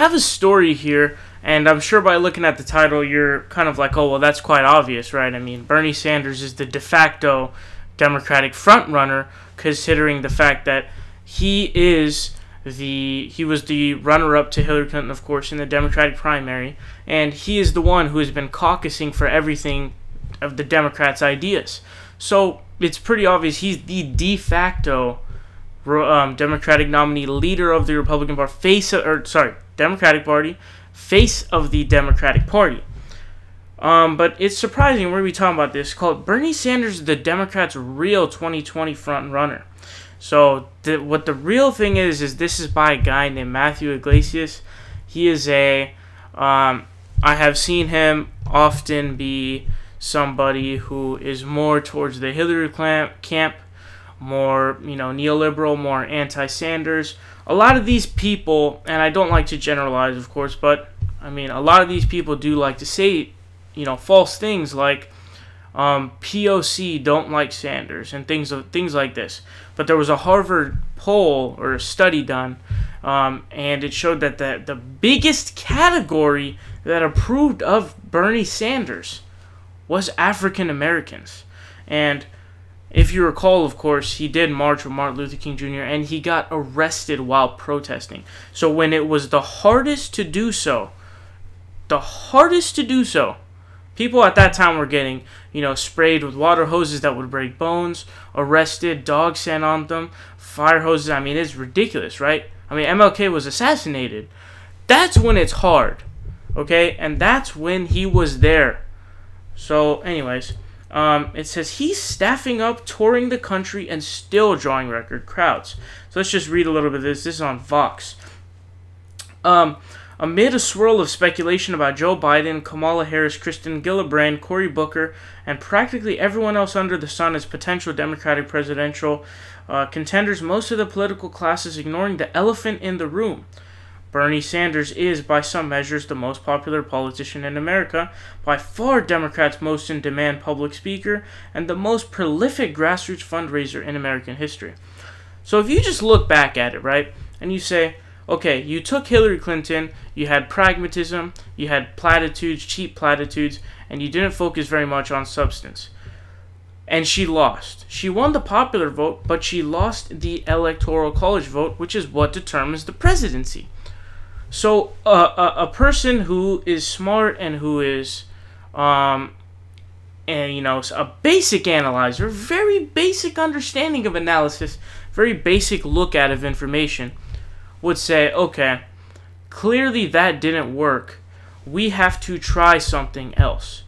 have a story here, and I'm sure by looking at the title, you're kind of like, oh, well, that's quite obvious, right? I mean, Bernie Sanders is the de facto Democratic frontrunner, considering the fact that he was the runner-up to Hillary Clinton, of course, in the Democratic primary, and he is the one who has been caucusing for everything of the Democrats' ideas. So it's pretty obvious he's the de facto Democratic nominee, leader of the Republican Party, Democratic Party, face of the Democratic Party. But it's surprising, we're going to be talking about this, called Bernie Sanders, the Democrats' real 2020 front runner. So what the real thing is this is by a guy named Matthew Yglesias. He is I have seen him often be somebody who is more towards the Hillary camp, more, neoliberal, more anti-Sanders. A lot of these people, and I don't like to generalize, of course, but, I mean, a lot of these people do like to say, false things like, POC don't like Sanders and things like this. But there was a Harvard poll or a study done, and it showed that the biggest category that approved of Bernie Sanders was African Americans. And if you recall, of course, he did march with Martin Luther King Jr. and he got arrested while protesting. So when it was the hardest to do so, people at that time were getting, sprayed with water hoses that would break bones, arrested, dogs sent on them, fire hoses. I mean, it's ridiculous, right? I mean, MLK was assassinated. That's when it's hard, okay? And that's when he was there. So, anyways, it says he's staffing up, touring the country, and still drawing record crowds. So let's just read a little bit of this. This is on Vox. Amid a swirl of speculation about Joe Biden, Kamala Harris, Kirsten Gillibrand, Cory Booker, and practically everyone else under the sun as potential Democratic presidential contenders, most of the political class is ignoring the elephant in the room. Bernie Sanders is, by some measures, the most popular politician in America, by far Democrats' most in-demand public speaker, and the most prolific grassroots fundraiser in American history. So if you just look back at it, right, and you say, okay, you took Hillary Clinton, you had pragmatism, you had platitudes, cheap platitudes, and you didn't focus very much on substance. And she lost. She won the popular vote, but she lost the electoral college vote, which is what determines the presidency. So a person who is smart and who is, a basic analyzer, very basic understanding of analysis, very basic look at of information, would say, okay, clearly that didn't work. We have to try something else.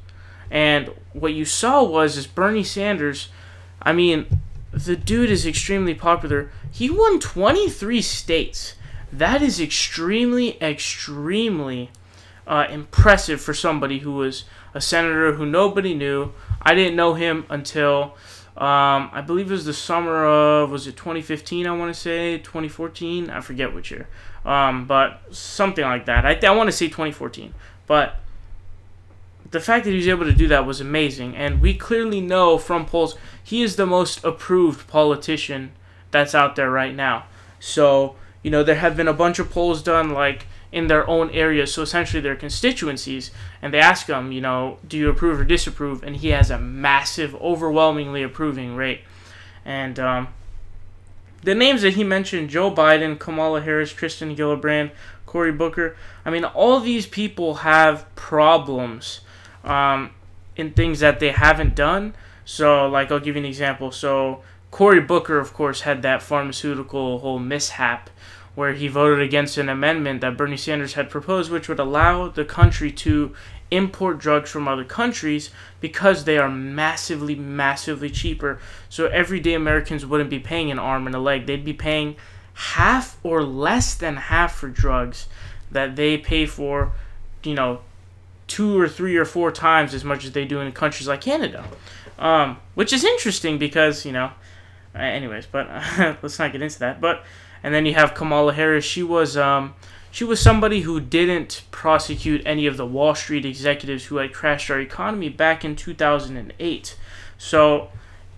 And what you saw was Bernie Sanders, I mean, the dude is extremely popular. He won 23 states. That is extremely, extremely impressive for somebody who was a senator who nobody knew. I didn't know him until, I believe it was the summer of, was it 2015, I want to say, 2014? I forget which year. But something like that. I want to say 2014. But the fact that he was able to do that was amazing. And we clearly know from polls, he is the most approved politician that's out there right now. So, there have been a bunch of polls done, like, in their own areas, so essentially their constituencies, and they ask him, do you approve or disapprove, and he has a massive, overwhelmingly approving rate. And the names that he mentioned, Joe Biden, Kamala Harris, Kirsten Gillibrand, Cory Booker, I mean, all these people have problems in things that they haven't done. So, like, I'll give you an example. So, Cory Booker, of course, had that pharmaceutical whole mishap where he voted against an amendment that Bernie Sanders had proposed, which would allow the country to import drugs from other countries because they are massively, massively cheaper. So everyday Americans wouldn't be paying an arm and a leg. They'd be paying half or less than half for drugs that they pay for, 2 or 3 or 4 times as much as they do in countries like Canada. Which is interesting because, anyways, but let's not get into that. And then you have Kamala Harris. She was somebody who didn't prosecute any of the Wall Street executives who had crashed our economy back in 2008. So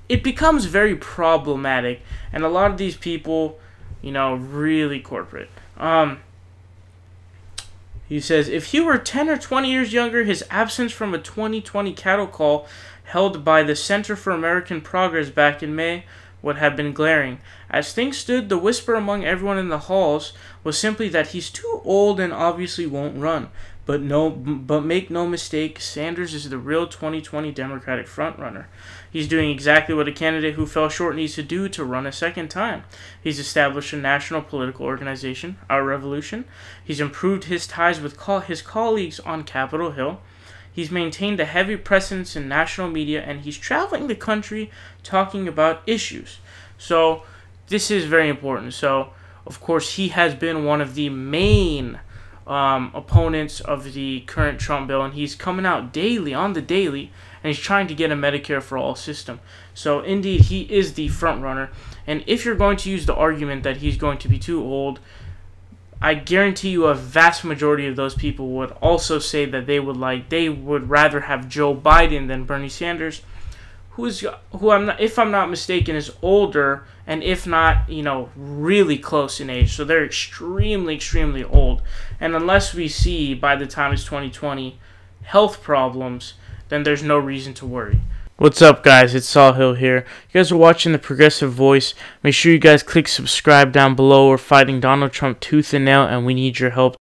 it becomes very problematic, and a lot of these people, really corporate. He says, if he were 10 or 20 years younger, his absence from a 2020 cattle call held by the Center for American Progress back in May would have been glaring. As things stood, the whisper among everyone in the halls was simply that he's too old and obviously won't run. But make no mistake, Sanders is the real 2020 Democratic frontrunner. He's doing exactly what a candidate who fell short needs to do to run a second time. He's established a national political organization, Our Revolution. He's improved his ties with his colleagues on Capitol Hill. He's maintained a heavy presence in national media, and he's traveling the country talking about issues. So this is very important. So, of course, he has been one of the main opponents of the current Trump bill, and he's coming out daily, on the daily, and he's trying to get a Medicare for all system. So, indeed, he is the front runner. And if you're going to use the argument that he's going to be too old, I guarantee you a vast majority of those people would also say that they would rather have Joe Biden than Bernie Sanders, who if I'm not mistaken, is older, and if not, really close in age. So they're extremely, extremely old. And unless we see, by the time it's 2020, health problems, then there's no reason to worry. What's up, guys? It's Saul Hill here. You guys are watching The Progressive Voice. Make sure you guys click subscribe down below. We're fighting Donald Trump tooth and nail, and we need your help.